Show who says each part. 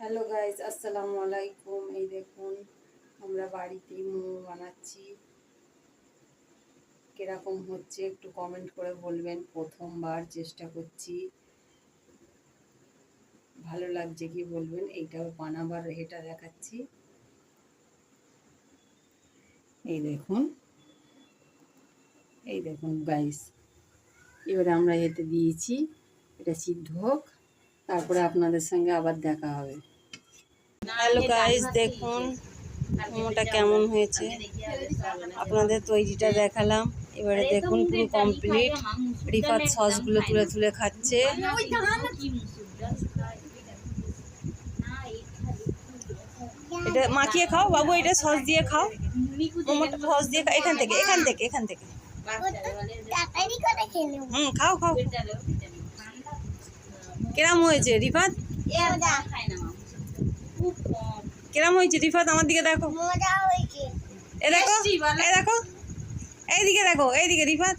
Speaker 1: Hello guys, আসসালামু আলাইকুম। এই দেখুন, আমরা বাড়িতেই মোমো বানাচ্ছি। কিরকম হচ্ছে একটু কমেন্ট করে বলবেন। প্রথমবার চেষ্টা করছি, ভালো লাগছে কি বলবেন। এইটাও বানাবার এটা দেখাচ্ছি। এই দেখুন, এই দেখুন গাইজ, এবারে আমরা এতে দিয়েছি, এটা সিদ্ধ হোক, তারপরে আপনাদের সঙ্গে আবার দেখা হবে। হ্যালো গাইজ, দেখুন মোমোটা কেমন হয়েছে। আপনাদের তৈরিটা দেখালাম, এবারে দেখুন পুরো কমপ্লিট। রিফাত সসগুলো তুলে তুলে খাচ্ছে। এটা মাখিয়ে খাও বাবু, এটা সস দিয়ে খাও, মোমোটা সস দিয়ে খাও। এখান থেকে এখান থেকে এখান থেকে খাও খাও। কেরাম হয়েছে রিফাত? কেরাম হয়েছে রিফাত? আমার দিকে দেখো, এ দেখো, এই দেখো, এইদিকে দেখো, এইদিকে রিফাত।